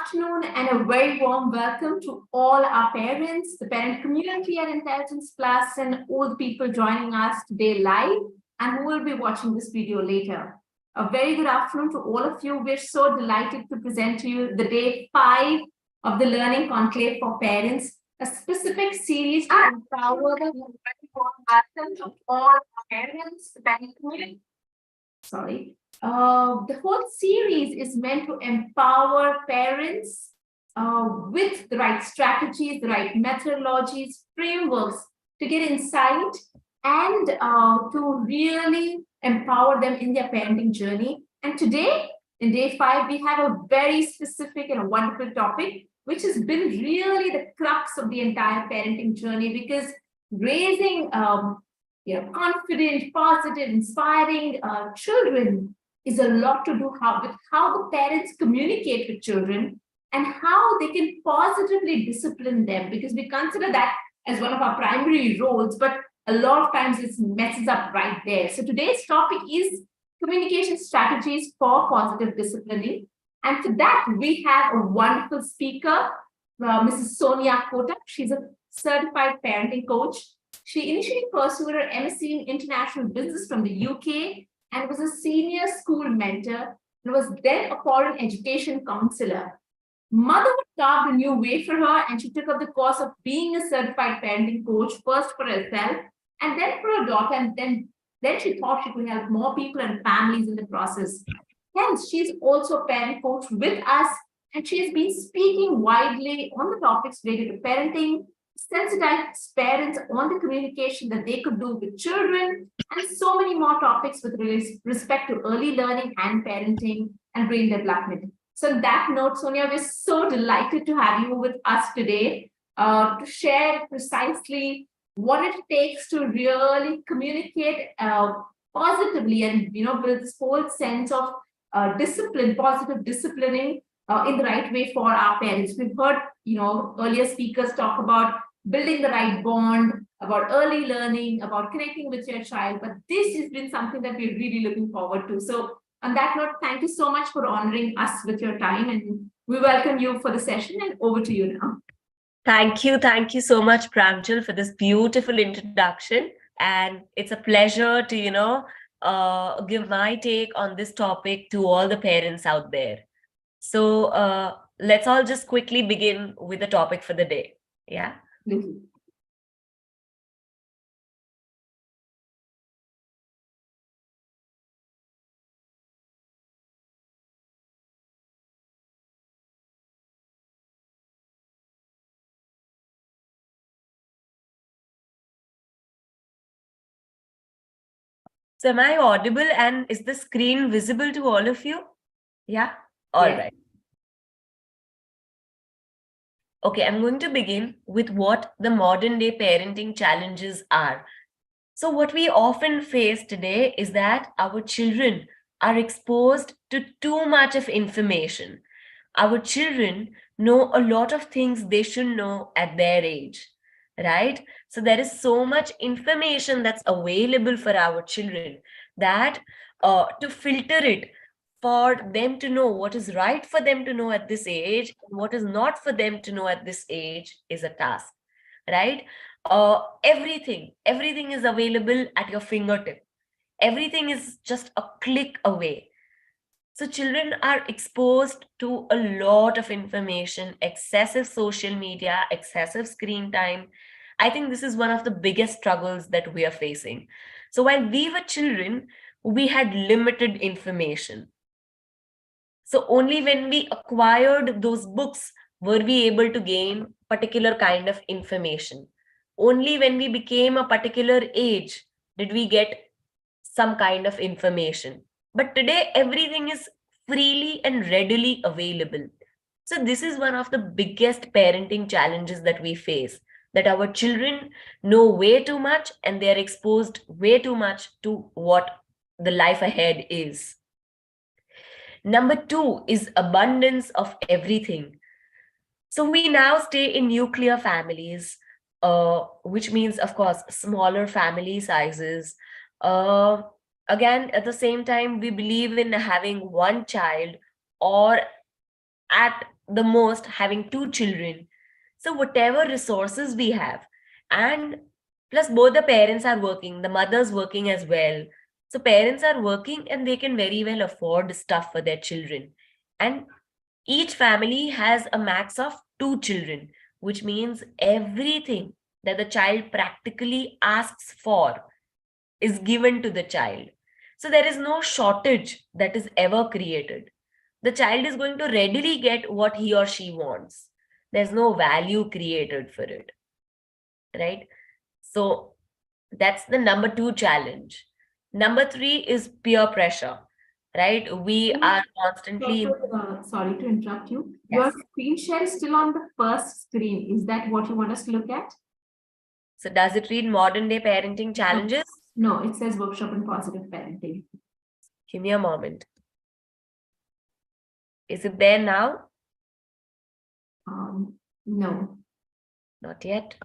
afternoon and a very warm welcome to all our parents, the parent community at Intelligence Plus, and all the people joining us today live and who will be watching this video later. A very good afternoon to all of you. We're so delighted to present to you the day 5 of the Learning Conclave for Parents, a specific series to empower the of all our parents, the parent community. The whole series is meant to empower parents with the right strategies, the right methodologies, frameworks to get insight and to really empower them in their parenting journey. And today, in day 5, we have a very specific and a wonderful topic, which has been really the crux of the entire parenting journey, because raising confident, positive, inspiring children is a lot to do with how the parents communicate with children and how they can positively discipline them, because we consider that as one of our primary roles, but a lot of times it messes up right there. So today's topic is communication strategies for positive disciplining. And for that, we have a wonderful speaker, Mrs. Sonia Kota. She's a certified parenting coach. She initially pursued her MSc in International Business from the UK and was a senior school mentor and was then a foreign education counselor. Motherhood carved a new way for her, and she took up the course of being a certified parenting coach, first for herself and then for her daughter, and then she thought she could help more people and families in the process. Hence, she's also a parent coach with us, and she has been speaking widely on the topics related to parenting, sensitize parents on the communication that they could do with children, and so many more topics with respect to early learning and parenting and brain development. So on that note, Sonia, we're so delighted to have you with us today to share precisely what it takes to really communicate positively and build this whole sense of discipline, positive disciplining in the right way for our parents. We've heard earlier speakers talk about building the right bond, about early learning, about connecting with your child, but this has been something that we're really looking forward to. So on that note, thank you so much for honoring us with your time, and we welcome you for the session, and over to you now. Thank you so much, Pranjal, for this beautiful introduction, and it's a pleasure to give my take on this topic to all the parents out there. So let's all just quickly begin with the topic for the day. Yeah. Mm-hmm. So am I audible, and is the screen visible to all of you? Yeah? All right. Okay, I'm going to begin with what the modern day parenting challenges are. So what we often face today is that our children are exposed to too much of information. Our children know a lot of things they should know at their age, right? So there is so much information that's available for our children that to filter it, for them to know what is right for them to know at this age and what is not for them to know at this age is a task, right? Everything is available at your fingertip. Everything is just a click away. So children are exposed to a lot of information, excessive social media, excessive screen time. I think this is one of the biggest struggles that we are facing. So while we were children, we had limited information. So only when we acquired those books were we able to gain particular kind of information. Only when we became a particular age did we get some kind of information. But today, everything is freely and readily available. So this is one of the biggest parenting challenges that we face, that our children know way too much and they're exposed way too much to what the life ahead is. Number 2 is abundance of everything. So we now stay in nuclear families, which means, of course, smaller family sizes. Again, at the same time, we believe in having one child or at the most having 2 children. So whatever resources we have, and plus both the parents are working, the mother's working as well. So parents are working and they can very well afford stuff for their children. And each family has a max of 2 children, which means everything that the child practically asks for is given to the child. So there is no shortage that is ever created. The child is going to readily get what he or she wants. There's no value created for it, right? So that's the number 2 challenge. Number 3 is peer pressure, right? We are constantly, Doctor, sorry to interrupt you. Your yes. screen share is still on the first screen. Is that what you want us to look at? So does it read modern day parenting challenges? No, it says workshop in positive parenting. Give me a moment. Is it there now? No. Not yet.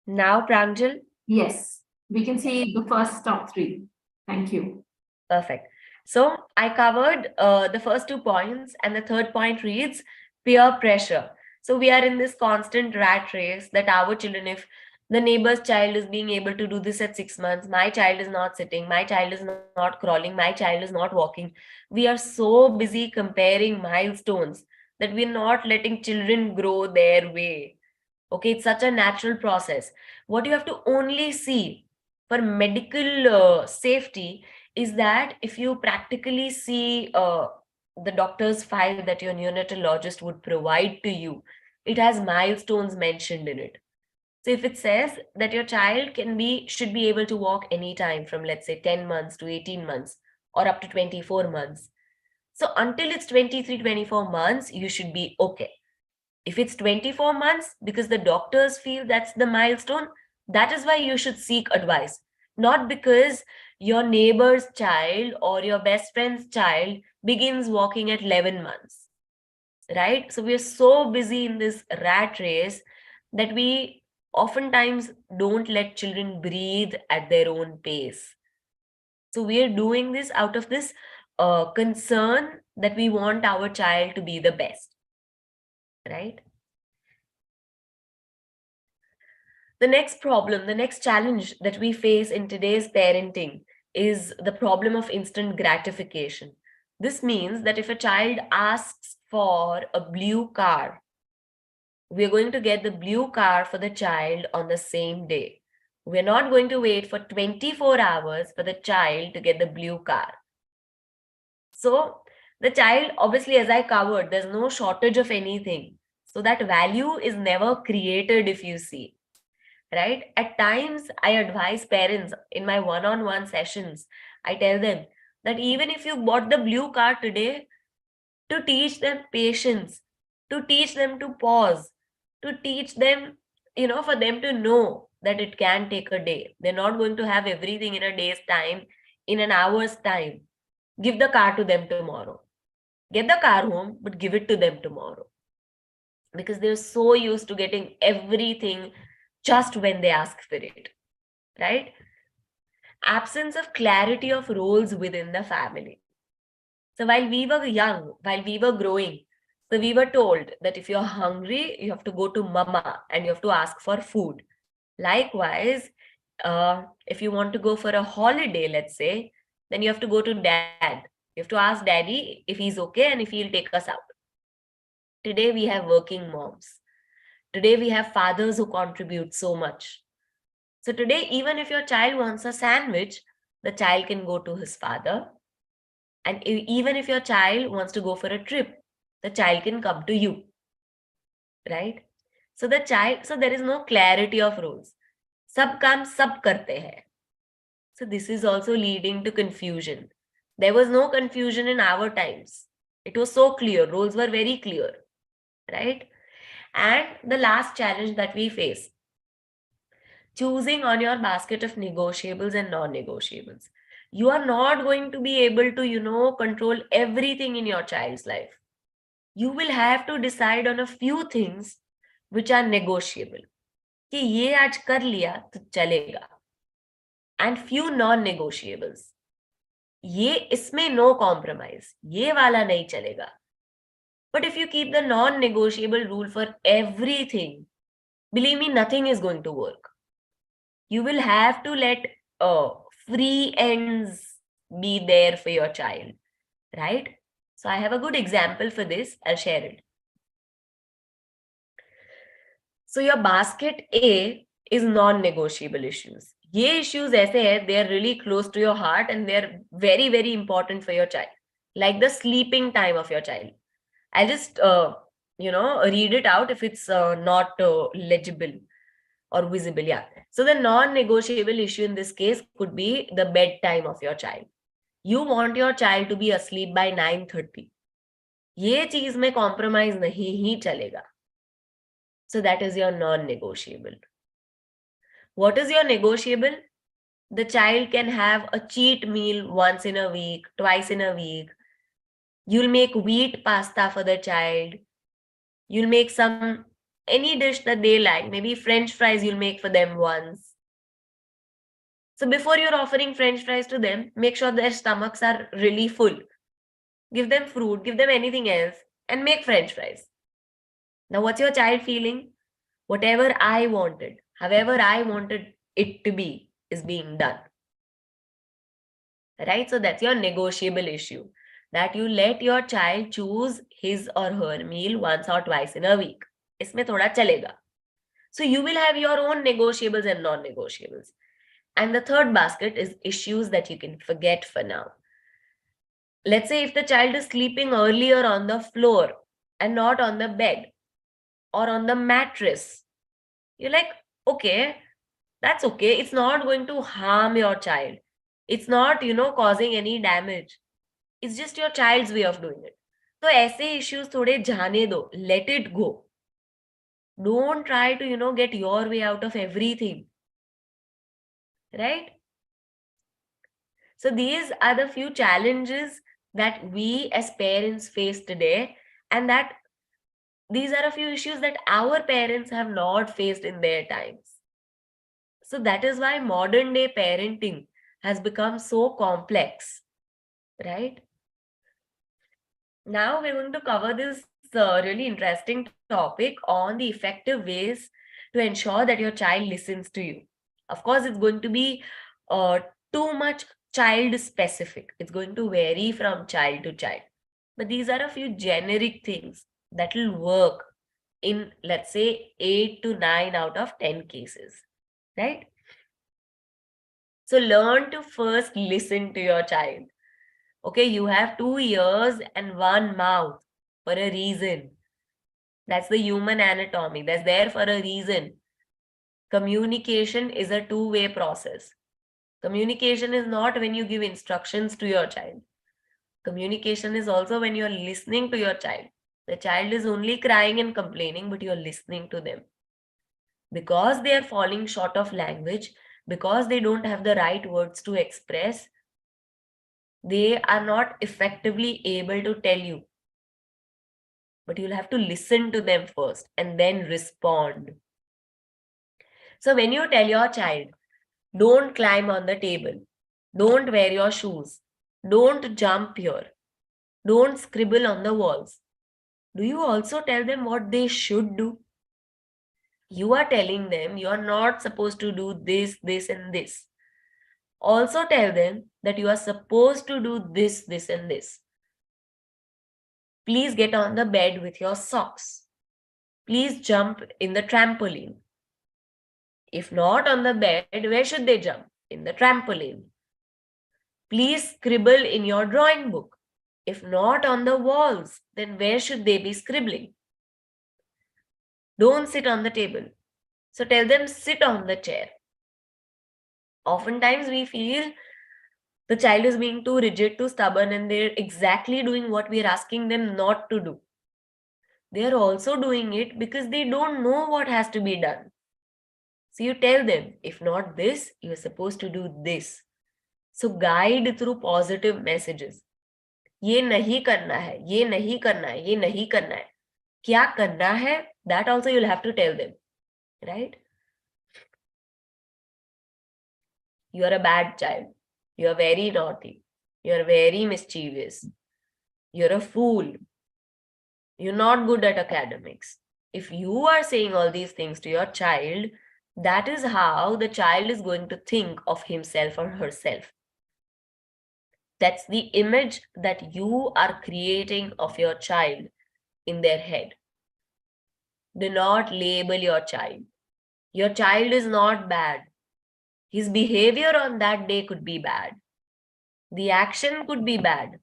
Now, Pranjal? Yes, we can see the first top three. Thank you. Perfect. So I covered the first 2 points, and the third point reads peer pressure. So we are in this constant rat race that our children, if the neighbor's child is being able to do this at 6 months, my child is not sitting, my child is not crawling, my child is not walking. We are so busy comparing milestones that we're not letting children grow their way. Okay, it's such a natural process. What you have to only see for medical safety is that if you practically see the doctor's file that your neonatologist would provide to you, it has milestones mentioned in it. So if it says that your child should be able to walk anytime from, let's say, 10 months to 18 months or up to 24 months. So until it's 23, 24 months, you should be okay. If it's 24 months, because the doctors feel that's the milestone, that is why you should seek advice. Not because your neighbor's child or your best friend's child begins walking at 11 months, right? So we are so busy in this rat race that we oftentimes don't let children breathe at their own pace. So we are doing this out of this concern that we want our child to be the best, right? The next problem, the next challenge that we face in today's parenting is the problem of instant gratification. This means that if a child asks for a blue car, we're going to get the blue car for the child on the same day. We're not going to wait for 24 hours for the child to get the blue car. So the child, obviously, as I covered, there's no shortage of anything. So that value is never created if you see. Right? At times, I advise parents in my one-on-one sessions. I tell them that even if you bought the blue car today, to teach them patience, to teach them to pause, to teach them, for them to know that it can take a day. They're not going to have everything in a day's time, in an hour's time. Give the car to them tomorrow. Get the car home, but give it to them tomorrow. Because they're so used to getting everything just when they ask for it, right? Absence of clarity of roles within the family. So while we were young, while we were growing, so we were told that if you're hungry, you have to go to mama and you have to ask for food. Likewise, if you want to go for a holiday, let's say, then you have to go to dad. You have to ask daddy if he's okay and if he'll take us out. Today we have working moms. Today we have fathers who contribute so much. So today, even if your child wants a sandwich, the child can go to his father. And even if your child wants to go for a trip, the child can come to you. Right? So there is no clarity of roles. Sab kaam sab karte hai. So this is also leading to confusion. There was no confusion in our times. It was so clear. Roles were very clear. Right? And the last challenge that we face, choosing on your basket of negotiables and non-negotiables. You are not going to be able to, control everything in your child's life. You will have to decide on a few things which are negotiable. कि ये आज कर लिया तो चलेगा. and few non-negotiables. ये इसमें no compromise, ये वाला नहीं चलेगा. But if you keep the non-negotiable rule for everything, believe me, nothing is going to work. You will have to let free ends be there for your child, right? So I have a good example for this. I'll share it. So your basket A is non-negotiable issues. ये issues ऐसे हैं, they are really close to your heart and they are very, very important for your child. Like the sleeping time of your child. I'll just, read it out if it's not legible or visible. Yeah. So the non-negotiable issue in this case could be the bedtime of your child. You want your child to be asleep by 9:30. ये चीज में compromise नहीं ही चलेगा. So that is your non-negotiable. What is your negotiable? The child can have a cheat meal once in a week, twice in a week. You'll make wheat pasta for the child. You'll make any dish that they like. Maybe French fries you'll make for them once. So before you're offering French fries to them, make sure their stomachs are really full. Give them fruit, give them anything else, and make French fries. Now, what's your child feeling? Whatever I wanted, however I wanted it to be, is being done. Right? So that's your negotiable issue. That you let your child choose his or her meal once or twice in a week. इसमें थोड़ा चलेगा. So you will have your own negotiables and non-negotiables. And the third basket is issues that you can forget for now. Let's say if the child is sleeping earlier on the floor and not on the bed or on the mattress, you're like, okay, that's okay. It's not going to harm your child. It's not, causing any damage. It's just your child's way of doing it. So ऐसे issues थोड़े जाने दो. Let it go. Don't try to, get your way out of everything. Right? So these are the few challenges that we as parents face today, and that these are a few issues that our parents have not faced in their times. So that is why modern day parenting has become so complex, right? Now we're going to cover this really interesting topic on the effective ways to ensure that your child listens to you. Of course, it's going to be too much child specific. It's going to vary from child to child. But these are a few generic things that will work in, let's say, 8 to 9 out of 10 cases, right? So learn to first listen to your child. Okay, you have 2 ears and 1 mouth for a reason. That's the human anatomy. That's there for a reason. Communication is a two-way process. Communication is not when you give instructions to your child. Communication is also when you're listening to your child. The child is only crying and complaining, but you're listening to them. Because they are falling short of language, because they don't have the right words to express, they are not effectively able to tell you. But you'll have to listen to them first and then respond. So when you tell your child, don't climb on the table, don't wear your shoes, don't jump here, don't scribble on the walls, do you also tell them what they should do? You are telling them you are not supposed to do this, this, and this. Also tell them that you are supposed to do this, this, and this. Please get on the bed with your socks. Please jump in the trampoline. If not on the bed, where should they jump? In the trampoline. Please scribble in your drawing book. If not on the walls, then where should they be scribbling? Don't sit on the table. So tell them sit on the chair. Oftentimes we feel the child is being too rigid, too stubborn, and they're exactly doing what we're asking them not to do. They're also doing it because they don't know what has to be done. So you tell them, if not this, you're supposed to do this. So guide through positive messages. ये नहीं करना है, ये नहीं करना है, ये नहीं करना है. क्या करना है? That also you'll have to tell them, right? You are a bad child. You are very naughty. You are very mischievous. You're a fool. You're not good at academics. If you are saying all these things to your child, that is how the child is going to think of himself or herself. That's the image that you are creating of your child in their head. Do not label your child. Your child is not bad. His behavior on that day could be bad. The action could be bad.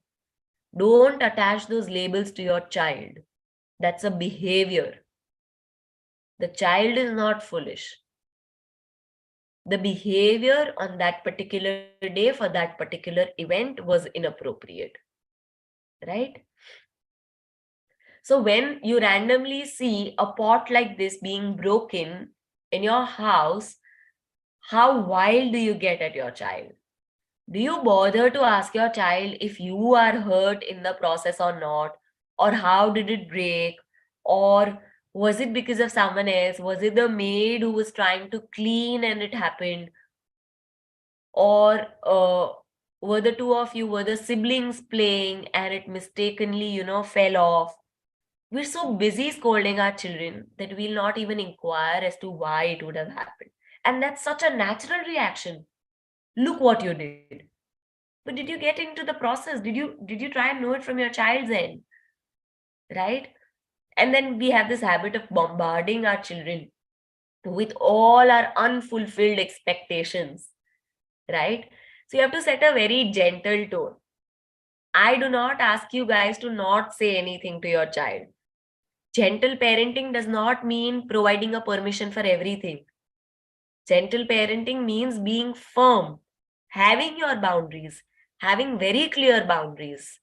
Don't attach those labels to your child. That's a behavior. The child is not foolish. The behavior on that particular day for that particular event was inappropriate. Right? So when you randomly see a pot like this being broken in your house, how wild do you get at your child? Do you bother to ask your child if you are hurt in the process or not? Or how did it break? Or was it because of someone else? Was it the maid who was trying to clean and it happened? Or were the two of you, were the siblings playing and it mistakenly, fell off? We're so busy scolding our children that we'll not even inquire as to why it would have happened. And that's such a natural reaction. Look what you did. But did you get into the process? Did you try and know it from your child's end? Right? And then we have this habit of bombarding our children with all our unfulfilled expectations. Right? So you have to set a very gentle tone. I do not ask you guys to not say anything to your child. Gentle parenting does not mean providing a permission for everything. Gentle parenting means being firm, having your boundaries, having very clear boundaries,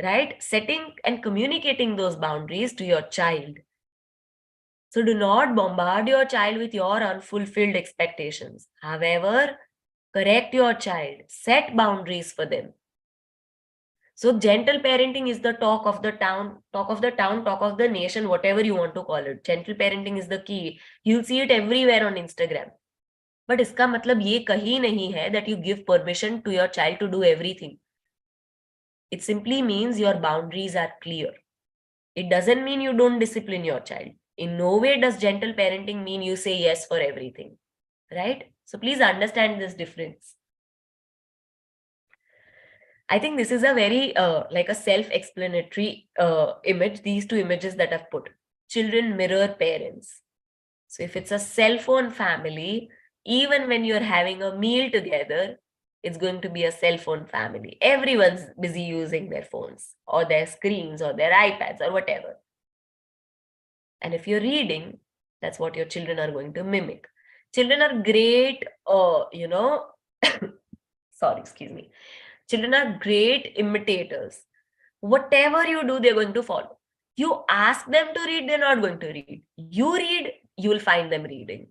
right? Setting and communicating those boundaries to your child. So do not bombard your child with your unfulfilled expectations. However, correct your child, set boundaries for them. So gentle parenting is the talk of the town, talk of the town, talk of the nation, whatever you want to call it. Gentle parenting is the key. You'll see it everywhere on Instagram. But इसका मतलब ये कहीं नहीं है that you give permission to your child to do everything. It simply means your boundaries are clear. It doesn't mean you don't discipline your child. In no way does gentle parenting mean you say yes for everything, right? So please understand this difference. I think this is a very like a self-explanatory image, these two images that I've put. Children mirror parents. So if it's a cell phone family, even when you're having a meal together, it's going to be a cell phone family. Everyone's busy using their phones or their screens or their iPads or whatever. And if you're reading, that's what your children are going to mimic. Children are great, sorry, excuse me. Children are great imitators. Whatever you do, they're going to follow. You ask them to read, they're not going to read. You read, you will find them reading.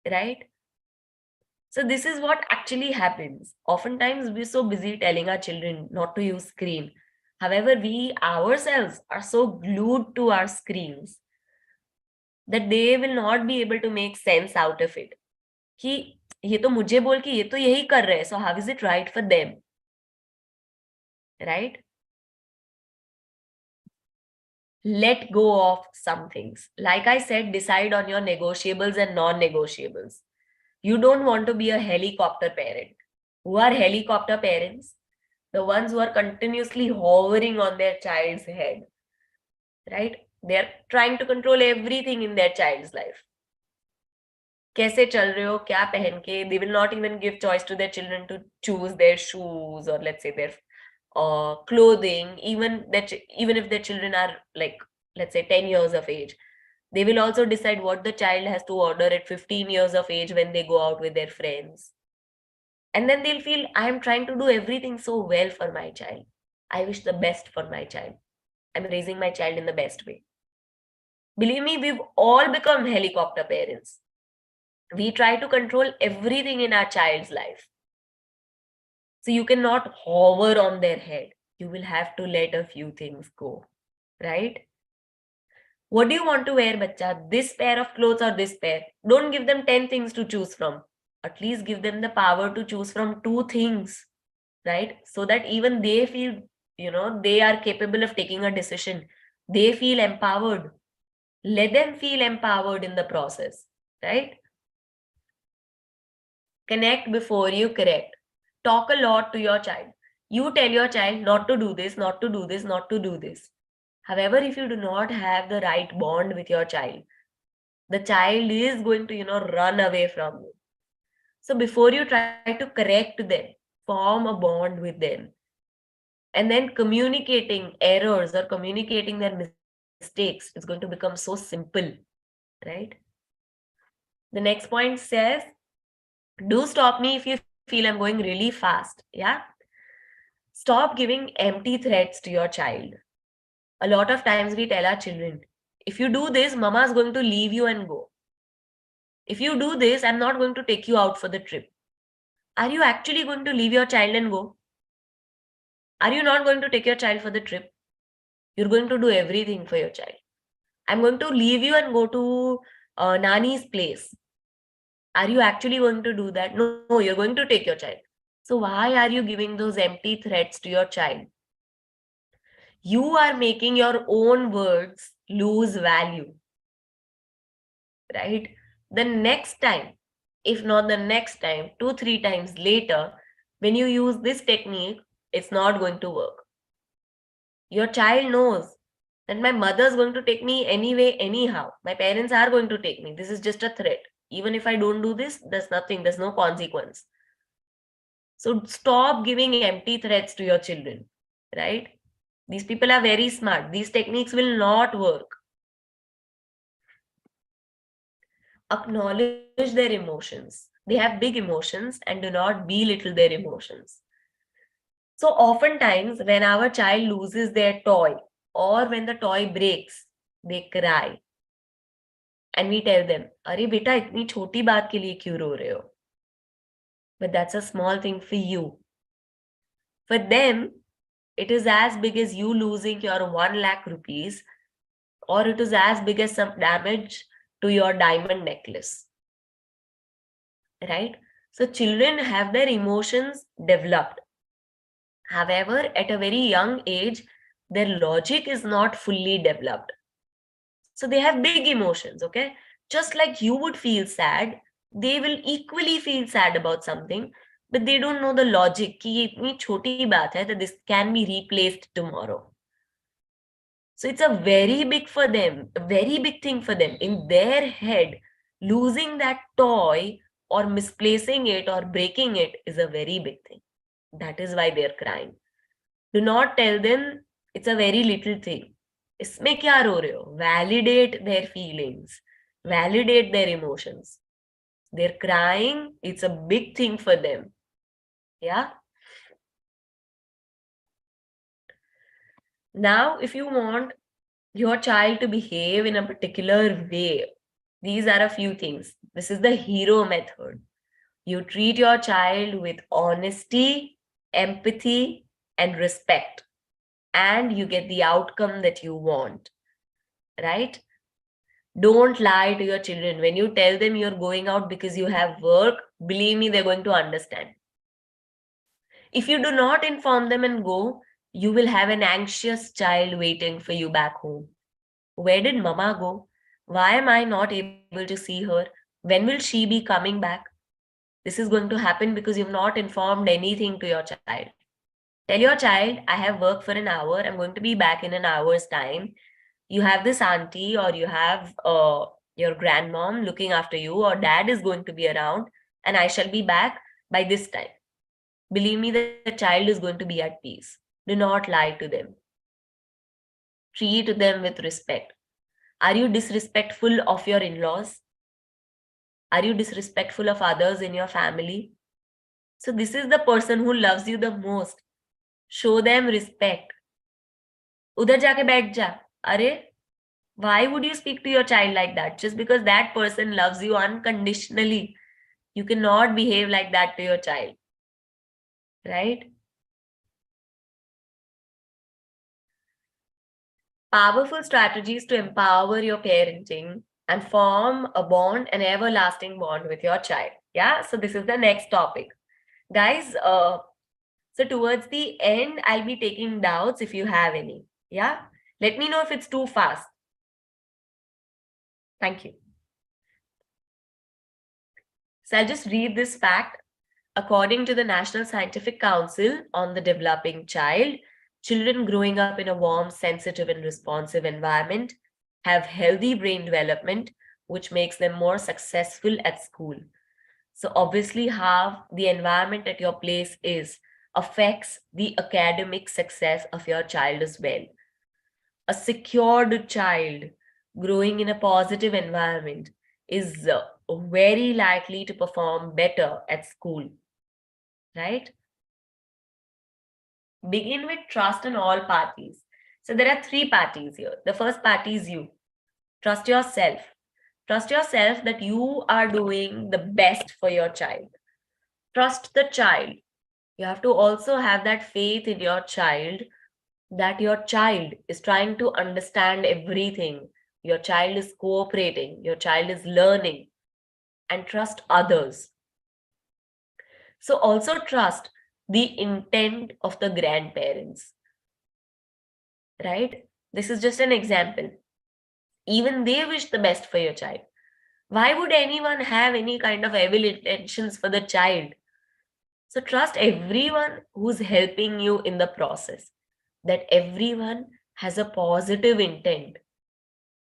Right? So this is what actually happens. Oftentimes, we're so busy telling our children not to use screen. However, we ourselves are so glued to our screens that they will not be able to make sense out of it. कि ये तो मुझे बोल के ये तो यही कर रहे हैं, so how is it right for them? Right? Let go of some things. Like I said, decide on your negotiables and non-negotiables. You don't want to be a helicopter parent. Who are helicopter parents? The ones who are continuously hovering on their child's head. Right? They're trying to control everything in their child's life. कैसे चल रहे हो, क्या पहन के, they will not even give choice to their children to choose their shoes or let's say their clothing, even if their children are like, let's say 10 years of age. They will also decide what the child has to order at 15 years of age when they go out with their friends. And then they'll feel, I am trying to do everything so well for my child. I wish the best for my child. I'm raising my child in the best way. Believe me, we've all become helicopter parents. We try to control everything in our child's life. So you cannot hover on their head. You will have to let a few things go, right? What do you want to wear, bacha? This pair of clothes or this pair? Don't give them 10 things to choose from. At least give them the power to choose from two things, right? So that even they feel, they are capable of taking a decision. They feel empowered. Let them feel empowered in the process, right? Connect before you correct. Talk a lot to your child. You tell your child not to do this, not to do this, not to do this. However, if you do not have the right bond with your child, the child is going to, run away from you. So before you try to correct them, form a bond with them. And then communicating errors or communicating their mistakes is going to become so simple, right? The next point says, do stop me if you feel I'm going really fast. Yeah. Stop giving empty threats to your child. A lot of times we tell our children, if you do this, mama is going to leave you and go. If you do this, I'm not going to take you out for the trip. Are you actually going to leave your child and go? Are you not going to take your child for the trip? You're going to do everything for your child. I'm going to leave you and go to Nani's place. Are you actually going to do that? No, you're going to take your child. So why are you giving those empty threats to your child? You are making your own words lose value, right? The next time, if not the next time, 2-3 times later, when you use this technique, it's not going to work. Your child knows that my mother is going to take me anyway, anyhow. My parents are going to take me. This is just a threat. Even if I don't do this, there's nothing, there's no consequence. So stop giving empty threats to your children, right? These people are very smart. These techniques will not work. Acknowledge their emotions. They have big emotions and do not belittle their emotions. So oftentimes when our child loses their toy or when the toy breaks, they cry. And we tell them, "Arey beta, itni choti baat ke liye kyun ro rahe ho?" But that's a small thing for you. For them, it is as big as you losing your 1 lakh rupees, or it is as big as some damage to your diamond necklace. Right? So children have their emotions developed. However, at a very young age, their logic is not fully developed. So they have big emotions, okay? Just like you would feel sad, they will equally feel sad about something, but they don't know the logic कि ये इतनी छोटी बात है that this can be replaced tomorrow. So it's a very big for them, a very big thing for them. In their head, losing that toy or misplacing it or breaking it is a very big thing. That is why they're crying. Do not tell them it's a very little thing. इसमें क्या रो रहे हो? Validate their feelings. Validate their emotions. They're crying. It's a big thing for them. Yeah. Now, if you want your child to behave in a particular way, these are a few things. This is the hero method. You treat your child with honesty, empathy, and respect, and you get the outcome that you want, right? Don't lie to your children. When you tell them you're going out because you have work, believe me, they're going to understand. If you do not inform them and go, you will have an anxious child waiting for you back home. Where did mama go? Why am I not able to see her? When will she be coming back? This is going to happen because you've not informed anything to your child. Tell your child, I have work for an hour. I'm going to be back in an hour's time. You have this auntie or you have your grandmom looking after you, or dad is going to be around, and I shall be back by this time. Believe me, the child is going to be at peace. Do not lie to them. Treat them with respect. Are you disrespectful of your in-laws? Are you disrespectful of others in your family? So this is the person who loves you the most. Show them respect. उधर जाके बैठ जा. अरे, why would you speak to your child like that? Just because that person loves you unconditionally. You cannot behave like that to your child. Right? Powerful strategies to empower your parenting and form a bond, an everlasting bond with your child. Yeah, so this is the next topic. Guys, so towards the end, I'll be taking doubts if you have any. Yeah, let me know if it's too fast. Thank you. So I'll just read this fact. According to the National Scientific Council on the Developing Child, children growing up in a warm, sensitive, and responsive environment have healthy brain development, which makes them more successful at school. So obviously, how the environment at your place is affects the academic success of your child as well. A secured child growing in a positive environment is very likely to perform better at school, right? Begin with trust in all parties. So there are three parties here. The first party is you. Trust yourself. Trust yourself that you are doing the best for your child. Trust the child. You have to also have that faith in your child that your child is trying to understand everything. Your child is cooperating. Your child is learning. And trust others. So also trust the intent of the grandparents, right? This is just an example. Even they wish the best for your child. Why would anyone have any kind of evil intentions for the child? So trust everyone who's helping you in the process, that everyone has a positive intent.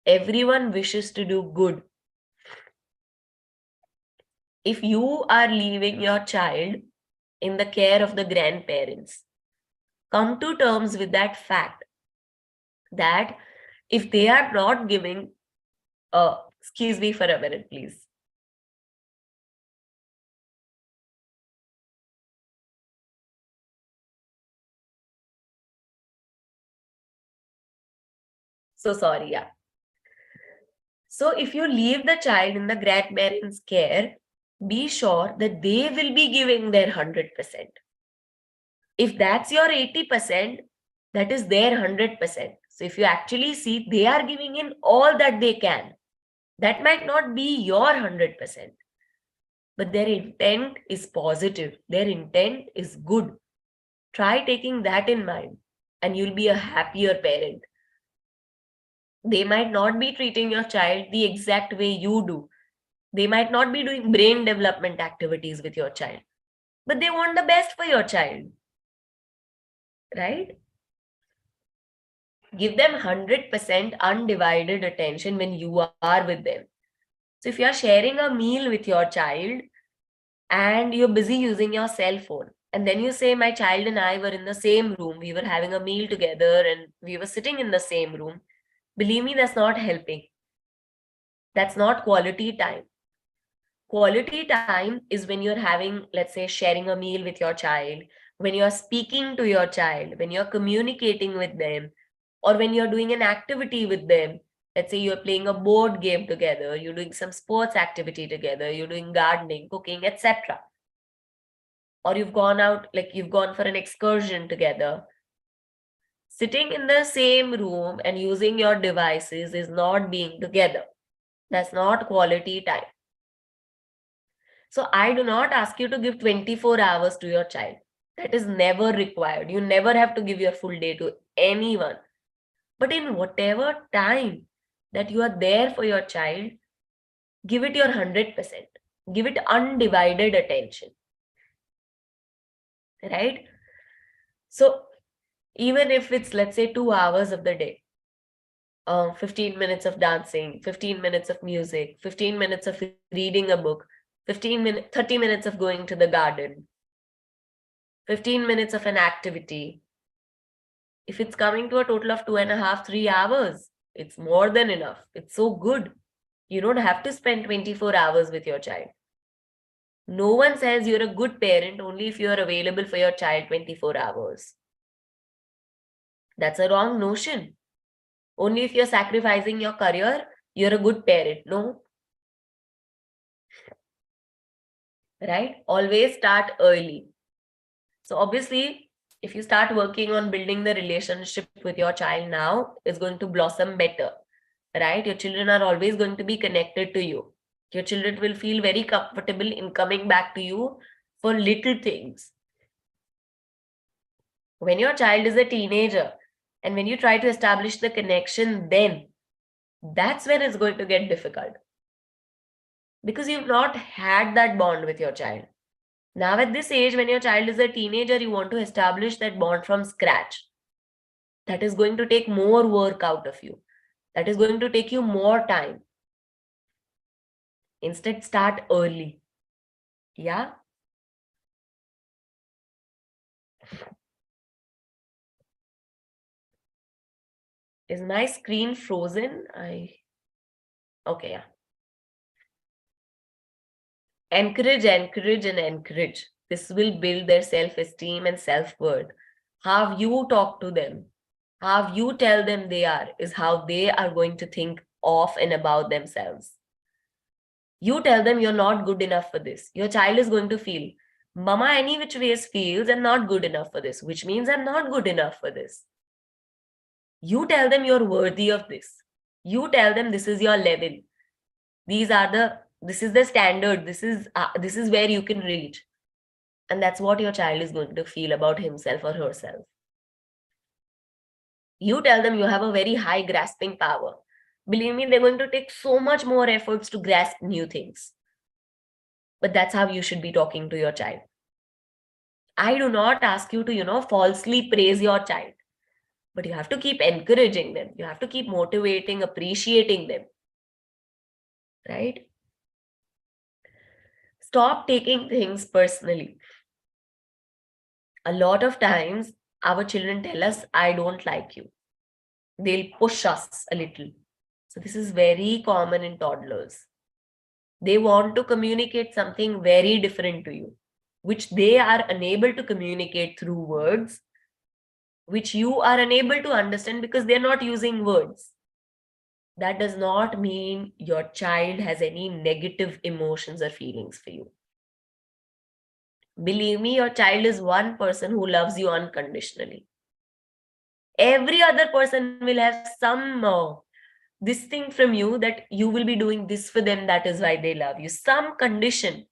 Everyone wishes to do good. If you are leaving your child in the care of the grandparents, come to terms with that fact that if they are not giving, excuse me for a minute, please. So sorry, yeah. So if you leave the child in the grandparents' care, be sure that they will be giving their 100%. If that's your 80%, that is their 100%. So if you actually see, they are giving in all that they can. That might not be your 100%, but their intent is positive. Their intent is good. Try taking that in mind, and you'll be a happier parent. They might not be treating your child the exact way you do. They might not be doing brain development activities with your child, but they want the best for your child, right? Give them 100% undivided attention when you are with them. So if you are sharing a meal with your child and you're busy using your cell phone, and then you say, my child and I were in the same room, we were having a meal together and we were sitting in the same room, believe me, that's not helping. That's not quality time. Quality time is when you're having, let's say, sharing a meal with your child, when you're speaking to your child, when you're communicating with them, or when you're doing an activity with them. Let's say you're playing a board game together, you're doing some sports activity together, you're doing gardening, cooking, etc. Or you've gone out, like you've gone for an excursion together. Sitting in the same room and using your devices is not being together. That's not quality time. So I do not ask you to give 24 hours to your child. That is never required. You never have to give your full day to anyone. But in whatever time that you are there for your child, give it your 100%. Give it undivided attention. Right? So even if it's, let's say, 2 hours of the day, 15 minutes of dancing, 15 minutes of music, 15 minutes of reading a book, 30 minutes of going to the garden, 15 minutes of an activity. If it's coming to a total of 2.5, 3 hours, it's more than enough. It's so good. You don't have to spend 24 hours with your child. No one says you're a good parent only if you're available for your child 24 hours. That's a wrong notion. Only if you're sacrificing your career, you're a good parent. No. Right? Always start early. So obviously, if you start working on building the relationship with your child now, it's going to blossom better. Right? Your children are always going to be connected to you. Your children will feel very comfortable in coming back to you for little things. When your child is a teenager and when you try to establish the connection, then that's when it's going to get difficult. Because you've not had that bond with your child. Now, at this age, when your child is a teenager, you want to establish that bond from scratch. That is going to take more work out of you. That is going to take you more time. Instead, start early. Yeah? Is my screen frozen? Okay, yeah. Encourage, encourage, and encourage. This will build their self-esteem and self-worth. How you talk to them, how you tell them they are, is how they are going to think of and about themselves. You tell them you're not good enough for this. Your child is going to feel, Mama, any which ways feels I'm not good enough for this, which means I'm not good enough for this. You tell them you're worthy of this. You tell them this is your level. This is the standard. This is where you can reach. And that's what your child is going to feel about himself or herself. You tell them you have a very high grasping power. Believe me, they're going to take so much more efforts to grasp new things. But that's how you should be talking to your child. I do not ask you to, falsely praise your child. But you have to keep encouraging them. You have to keep motivating, appreciating them. Right? Stop taking things personally. A lot of times, our children tell us, I don't like you. They'll push us a little. So this is very common in toddlers. They want to communicate something very different to you, which they are unable to communicate through words, which you are unable to understand because they're not using words. That does not mean your child has any negative emotions or feelings for you. Believe me, your child is one person who loves you unconditionally. Every other person will have some this thing from you that you will be doing this for them. That is why they love you. Some condition.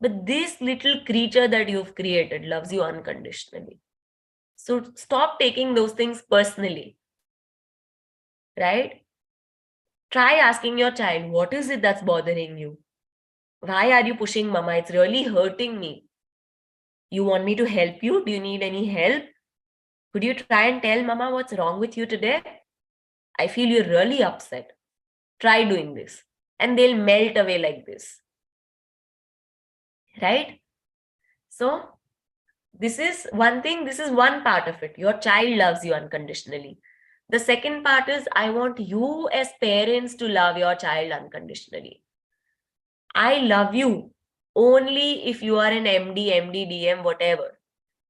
But this little creature that you've created loves you unconditionally. So stop taking those things personally. Right? Try asking your child, what is it that's bothering you? Why are you pushing Mama? It's really hurting me. You want me to help you? Do you need any help? Could you try and tell Mama what's wrong with you today? I feel you're really upset. Try doing this. And they'll melt away like this. Right? So, this is one thing. This is one part of it. Your child loves you unconditionally. The second part is, I want you as parents to love your child unconditionally. I love you only if you are an MD, DM, whatever.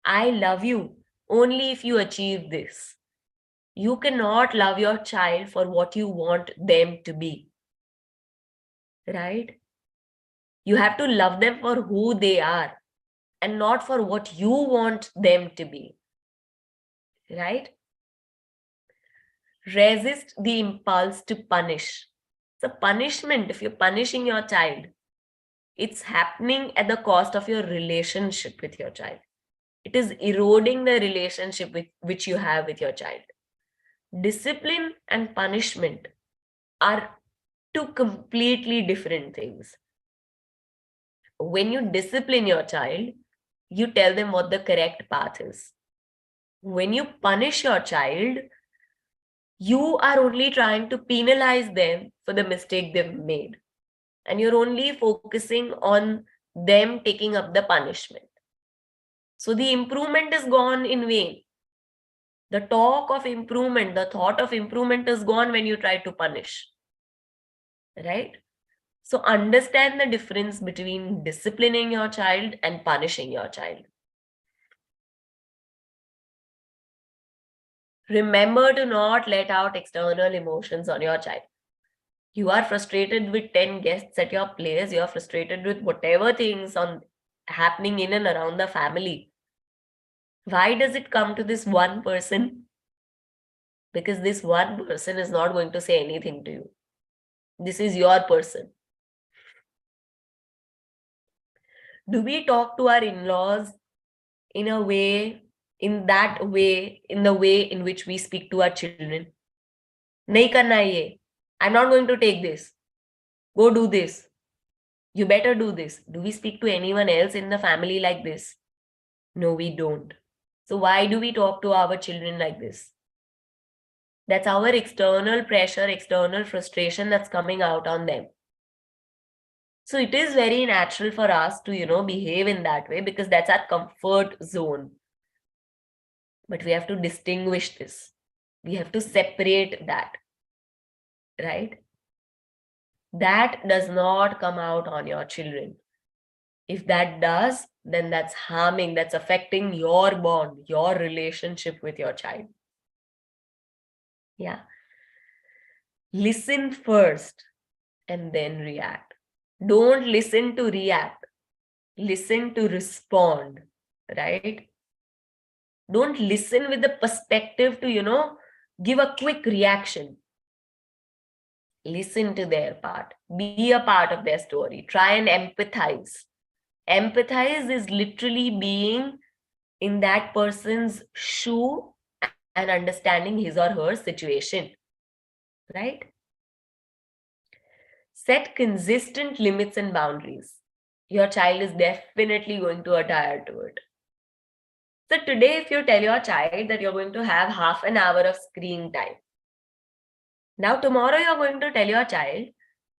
I love you only if you achieve this. You cannot love your child for what you want them to be. Right? You have to love them for who they are and not for what you want them to be. Right? Resist the impulse to punish. So punishment, if you're punishing your child, it's happening at the cost of your relationship with your child. It is eroding the relationship which you have with your child. Discipline and punishment are two completely different things. When you discipline your child, you tell them what the correct path is. When you punish your child, you are only trying to penalize them for the mistake they've made. And you're only focusing on them taking up the punishment. So the improvement is gone in vain. The talk of improvement, the thought of improvement is gone when you try to punish. Right? So understand the difference between disciplining your child and punishing your child. Remember to not let out external emotions on your child. You are frustrated with 10 guests at your place. You are frustrated with whatever things happening in and around the family. Why does it come to this one person? Because this one person is not going to say anything to you. This is your person. Do we talk to our in-laws in a way, in that way, in the way in which we speak to our children? Nahi karna hai ye. I'm not going to take this. Go do this. You better do this. Do we speak to anyone else in the family like this? No, we don't. So why do we talk to our children like this? That's our external pressure, external frustration that's coming out on them. So it is very natural for us to, behave in that way because that's our comfort zone. But we have to distinguish this. We have to separate that, right? That does not come out on your children. If that does, then that's harming, that's affecting your bond, your relationship with your child. Yeah. Listen first and then react. Don't listen to react. Listen to respond, right? Don't listen with the perspective to, give a quick reaction. Listen to their part. Be a part of their story. Try and empathize. Empathize is literally being in that person's shoe and understanding his or her situation, right? Set consistent limits and boundaries. Your child is definitely going to adhere to it. So today, if you tell your child that you're going to have half an hour of screen time, now tomorrow you're going to tell your child,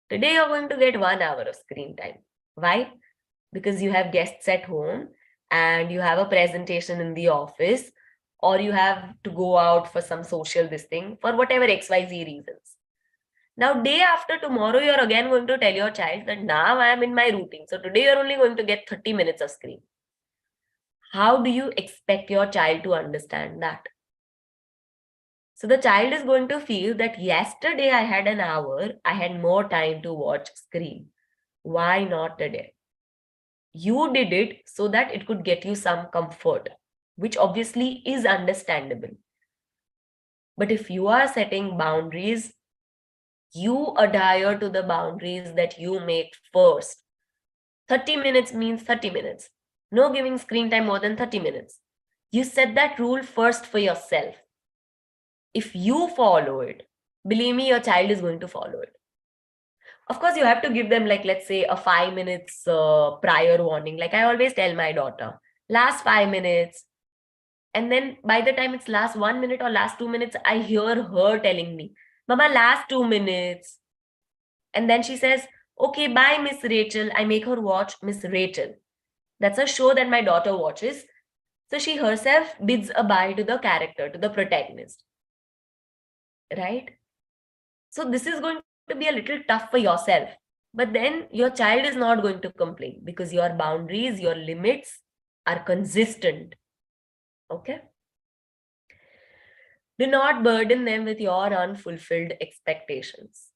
today you're going to get 1 hour of screen time. Why? Because you have guests at home and you have a presentation in the office, or you have to go out for some social this thing for whatever XYZ reasons. Now, day after tomorrow, you're again going to tell your child that now I am in my routine. So today you're only going to get 30 minutes of screen. How do you expect your child to understand that? So the child is going to feel that yesterday I had an hour, I had more time to watch screen. Why not today? You did it so that it could get you some comfort, which obviously is understandable. But if you are setting boundaries, you adhere to the boundaries that you make first. 30 minutes means 30 minutes. No giving screen time more than 30 minutes. You set that rule first for yourself. If you follow it, believe me, your child is going to follow it. Of course, you have to give them, like, let's say, a 5 minutes prior warning. Like I always tell my daughter, last 5 minutes. And then by the time it's last 1 minute or last 2 minutes, I hear her telling me, Mama, last 2 minutes. And then she says, okay, bye, Miss Rachel. I make her watch Miss Rachel. That's a show that my daughter watches. So she herself bids a bye to the character, to the protagonist. Right? So this is going to be a little tough for yourself. But then your child is not going to complain because your boundaries, your limits are consistent. Okay? Do not burden them with your unfulfilled expectations.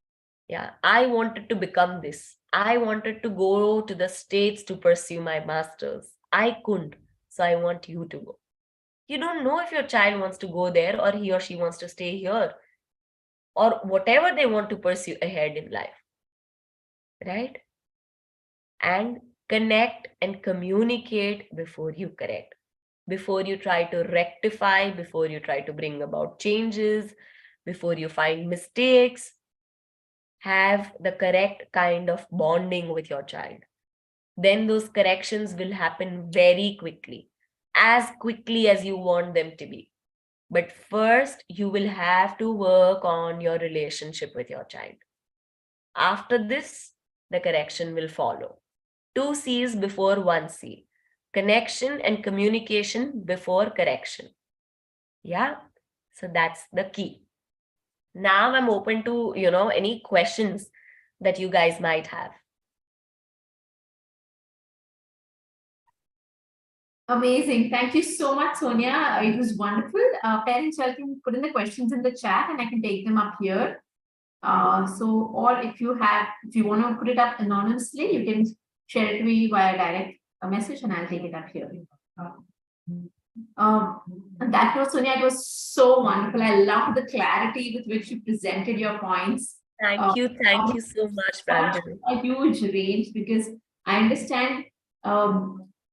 Yeah, I wanted to become this. I wanted to go to the States to pursue my master's. I couldn't. So I want you to go. You don't know if your child wants to go there or he or she wants to stay here or whatever they want to pursue ahead in life. Right? And connect and communicate before you correct. Before you try to rectify, before you try to bring about changes, before you find mistakes, have the correct kind of bonding with your child. Then those corrections will happen very quickly, as quickly as you want them to be. But first, you will have to work on your relationship with your child. After this, the correction will follow. 2 C's before 1 C. Connection and communication before correction. Yeah, so that's the key. Now I'm open to, any questions that you guys might have. Amazing. Thank you so much, Sonia. It was wonderful. Parents, you can put in the questions in the chat and I can take them up here. Or if you want to put it up anonymously, you can share it to me via direct message and I'll take it up here. And that was, Sonia, it was so wonderful. I love the clarity with which you presented your points. Thank you so much, Pranjali. A huge range because I understand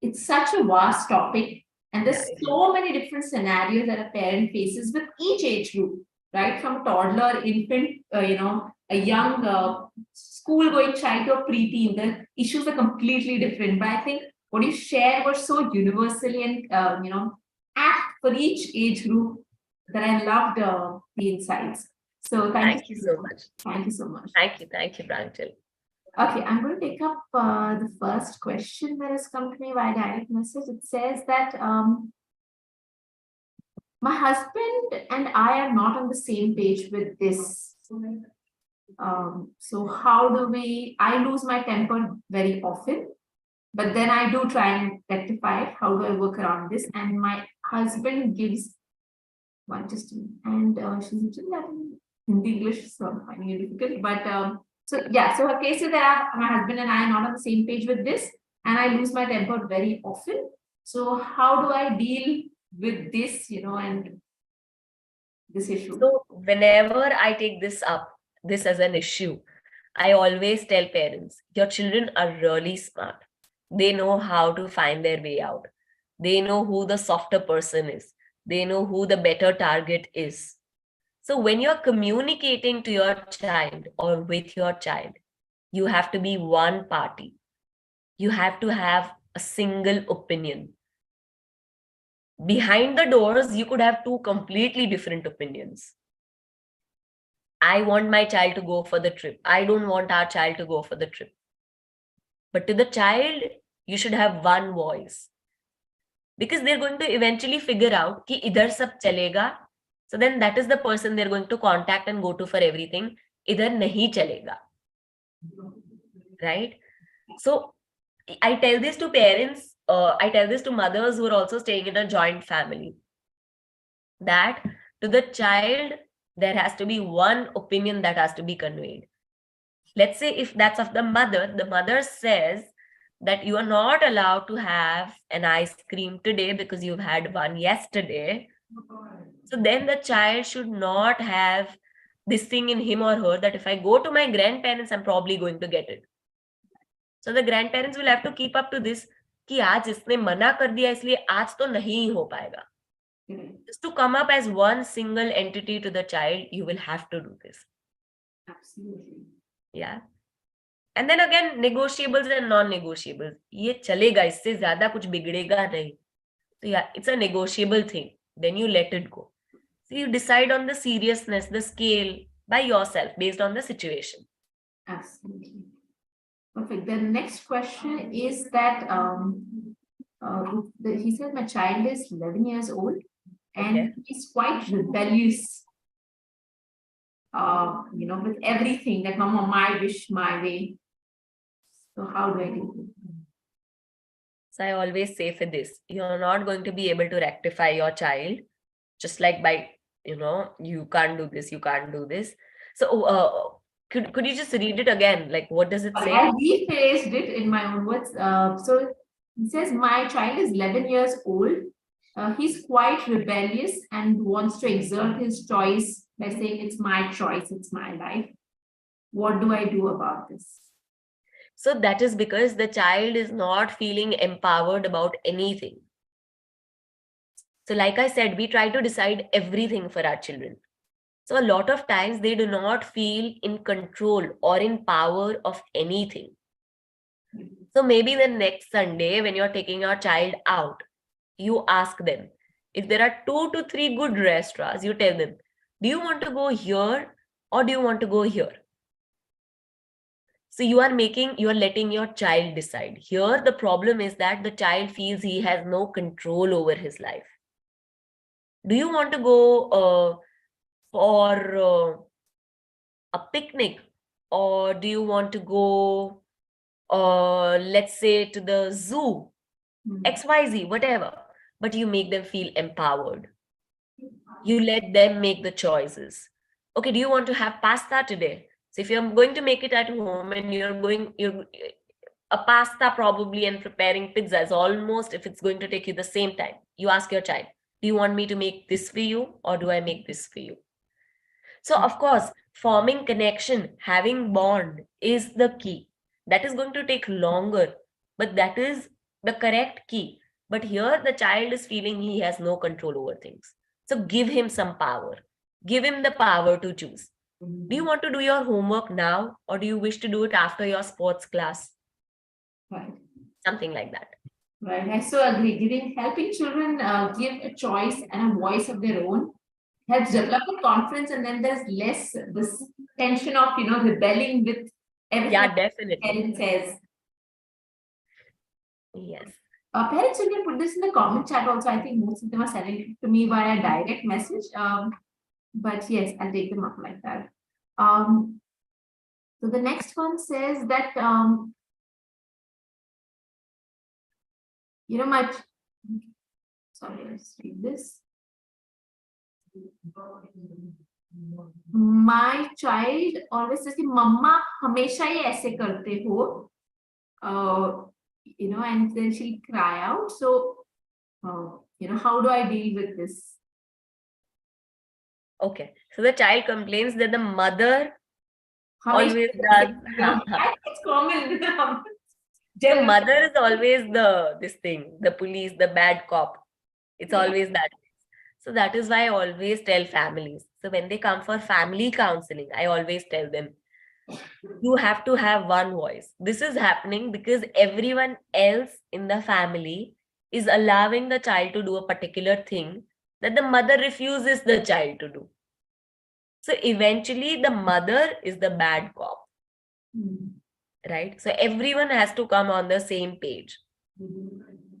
it's such a vast topic, and Yeah, there's it is. so many different scenarios that a parent faces with each age group, right? From toddler, infant, a young school-going child to a preteen. The issues are completely different. But I think what you shared was so universally and apt for each age group that I loved the insights. So thank you Thank you so so much. much. Thank you so much. Thank you, Pranjal. Okay, I'm going to take up the first question that has come to me via direct message. It says that my husband and I are not on the same page with this. So how do I lose my temper very often, but then I do try and rectify it. How do I work around this? And my husband gives one just a minute. And she's written that in Hindi English, so I'm finding it difficult. But so yeah, so her case is that my husband and I are not on the same page with this, and I lose my temper very often. So how do I deal with this, and this issue? So whenever I take this as an issue, I always tell parents, your children are really smart. They know how to find their way out. They know who the softer person is. They know who the better target is. So when you're communicating to your child or with your child, you have to be one party. You have to have a single opinion. Behind the doors, you could have two completely different opinions. I want my child to go for the trip. I don't want our child to go for the trip. But to the child, you should have one voice. Because they're going to eventually figure out कि इधर सब चलेगा. So then that is the person they're going to contact and go to for everything. इधर नहीं चलेगा. Right? So I tell this to parents, I tell this to mothers who are also staying in a joint family, that to the child, there has to be one opinion that has to be conveyed. Let's say if that's of the mother says that you are not allowed to have an ice cream today because you've had one yesterday. So then the child should not have this thing in him or her that if I go to my grandparents, I'm probably going to get it. So the grandparents will have to keep up to this कि आज इसने मना कर दिया इसलिए आज तो नहीं हो पाएगा. Just to come up as one single entity to the child, you will have to do this. Absolutely. Yeah. And then again, negotiables and non-negotiables. ये चलेगा, इससे ज्यादा कुछ बिगड़ेगा नहीं. So yeah, it's a negotiable thing. Then you let it go. So you decide on the seriousness, the scale by yourself based on the situation. Absolutely. Perfect. The next question is that he says my child is 11 years old and Okay. he's quite rebellious. With everything that mama, my wish, my way. So how do I do it? So I always say for this, you're not going to be able to rectify your child just like by, you can't do this, you can't do this. So could you just read it again? Like, what does it say? I rephrased it in my own words. So it says, my child is 11 years old. He's quite rebellious and wants to exert his choice by saying, it's my choice, it's my life. What do I do about this? So that is because the child is not feeling empowered about anything. So like I said, we try to decide everything for our children. So a lot of times they do not feel in control or in power of anything. So maybe the next Sunday when you're taking your child out, you ask them, if there are 2 to 3 good restaurants, you tell them, do you want to go here or do you want to go here? So you are letting your child decide. Here, the problem is that the child feels he has no control over his life. Do you want to go for a picnic, or do you want to go, let's say, to the zoo, XYZ, whatever, but you make them feel empowered. You let them make the choices. Okay, do you want to have pasta today? So if you're going to make it at home and a pasta probably and preparing pizza is almost, if it's going to take you the same time, you ask your child, do you want me to make this for you or do I make this for you? So of course, forming connection, having bond is the key. That is going to take longer, but that is the correct key. But here the child is feeling he has no control over things. So give him some power. Give him the power to choose. Do you want to do your homework now, or do you wish to do it after your sports class? Right. Something like that. Right. I so agree. Helping children give a choice and a voice of their own helps develop a confidence, and then there's less this tension of rebelling with everything Yeah, definitely. parent says. Yes. Parents, you can put this in the comment chat also. I think most of them are sending it to me via direct message. But yes, I'll take them up like that. So the next one says that my sorry, let's read this. My child always says, "Mama, हमेशा ये ऐसे करते हो," and then she'll cry out. So, how do I deal with this? Okay. So the child complains that the mother हमेशा always ऐसे does. करते हो. I think it's common. The mother is always the police, the bad cop. It's Yeah. always that. So that is why I always tell families. So when they come for family counseling, I always tell them, you have to have one voice. This is happening because everyone else in the family is allowing the child to do a particular thing that the mother refuses the child to do. So eventually the mother is the bad cop, right? So everyone has to come on the same page.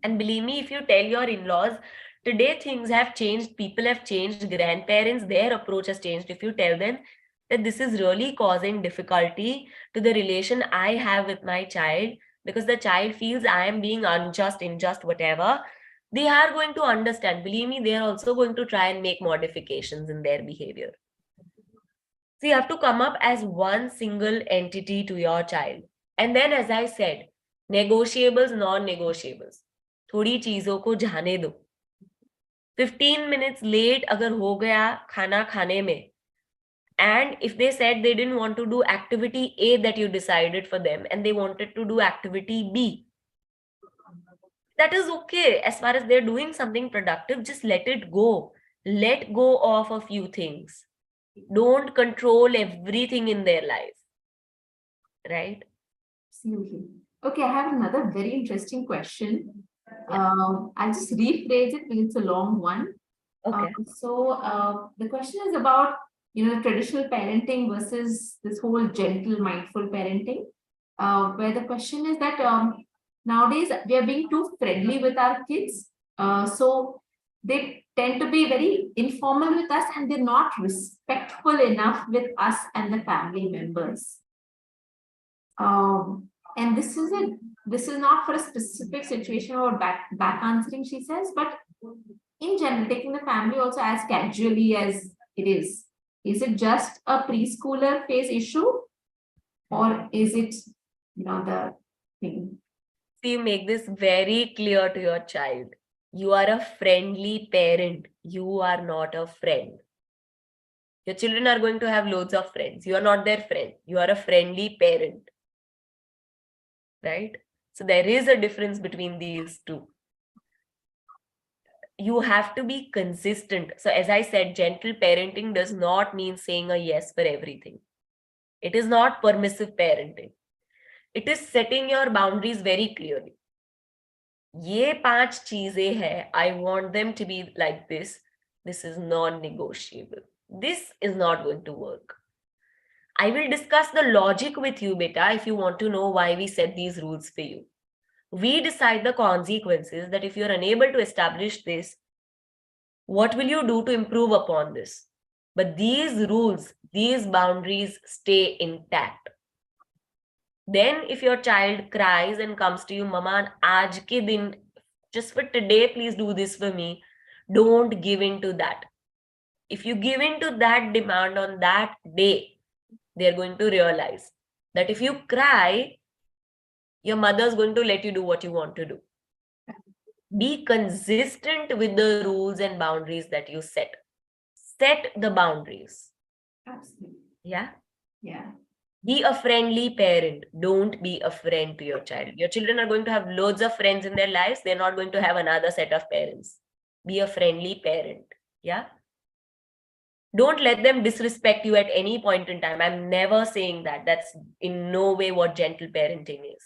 And believe me, if you tell your in-laws, today things have changed, people have changed, grandparents, their approach has changed. If you tell them that this is really causing difficulty to the relation I have with my child, because the child feels I am being unjust, unjust, whatever, they are going to understand. Believe me, they are also going to try and make modifications in their behavior. So you have to come up as one single entity to your child. And then, as I said, negotiables, non-negotiables. थोड़ी चीजों को जाने दो. 15 minutes late अगर हो गया खाना खाने में, and if they said they didn't want to do activity A that you decided for them and they wanted to do activity B, that is okay. As far as they're doing something productive, just let it go. Let go of a few things. Don't control everything in their life. Right? Absolutely. Okay, I have another very interesting question. Yeah. I'll just rephrase it because it's a long one. Okay. The question is about traditional parenting versus this whole gentle, mindful parenting. Where the question is that nowadays we are being too friendly with our kids. So they tend to be very informal with us, and they're not respectful enough with us and the family members. And this is not for a specific situation or back answering, she says, but in general, taking the family also as casually as it is. Is it just a preschooler phase issue, or is it the thing? So you make this very clear to your child. You are a friendly parent. You are not a friend. Your children are going to have loads of friends. You are not their friend. You are a friendly parent. Right? So there is a difference between these two. You have to be consistent. So as I said, gentle parenting does not mean saying a yes for everything. It is not permissive parenting. It is setting your boundaries very clearly. ये 5 चीजें हैं. I want them to be like this. This is non-negotiable. This is not going to work. I will discuss the logic with you, beta, if you want to know why we set these rules for you. We decide the consequences that if you're unable to establish this, what will you do to improve upon this? But these rules, these boundaries stay intact. Then if your child cries and comes to you, Mama, aaj ke din, just for today, please do this for me. Don't give in to that. If you give in to that demand on that day, they're going to realize that if you cry, your mother's going to let you do what you want to do. Be consistent with the rules and boundaries that you set. Set the boundaries. Absolutely. Yeah? Yeah. Be a friendly parent. Don't be a friend to your child. Your children are going to have loads of friends in their lives. They're not going to have another set of parents. Be a friendly parent. Yeah. Don't let them disrespect you at any point in time. I'm never saying that. That's in no way what gentle parenting is.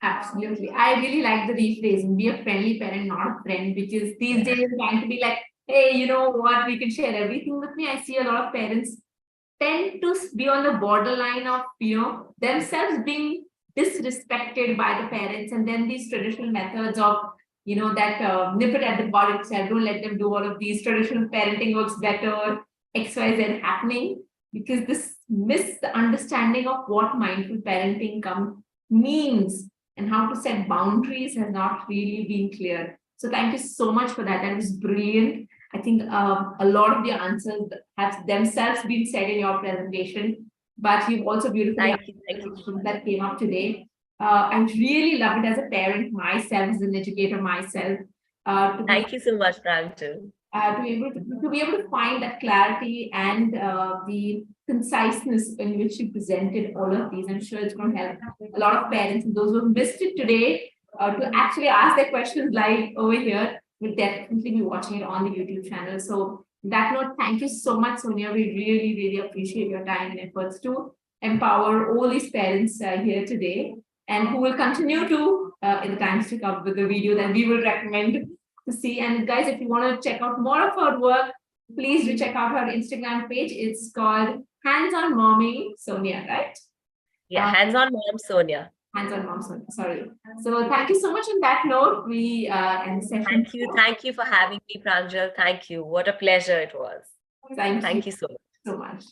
Absolutely. I really like the rephrasing. Be a friendly parent, not a friend, because these days trying to be like, hey, you know what, we can share everything with me. I see a lot of parents tend to be on the borderline of, themselves being disrespected by the parents, and then these traditional methods of, that nip it at the bud itself. Don't let them do all of these. Traditional parenting works better. XYZ happening because this misunderstanding of what mindful parenting means and how to set boundaries has not really been clear. So thank you so much for that. That was brilliant. I think a lot of the answers have themselves been said in your presentation, but you've also beautifully Thank you. Thank you. questions that came up today. I really love it as a parent myself, as an educator myself. Thank you so much, Pranchal. To be able to find that clarity and the conciseness in which you presented all of these. I'm sure it's going to help a lot of parents and those who missed it today to actually ask their questions live over here. Will definitely be watching it on the YouTube channel. So, on that note, thank you so much, Sonia. We really, really appreciate your time and efforts to empower all these parents here today, and who will continue to in the times to come with the video that we will recommend to see. And guys, if you want to check out more of her work, please do check out her Instagram page. It's called Hands on Mommy Sonia, right? Yeah, Hands on Mom Sonia. Hands on Mom Sonia. Sorry. So thank you so much. On that note, we end the session. Thank you for having me, Pranjal. Thank you. What a pleasure it was. Thank you so much.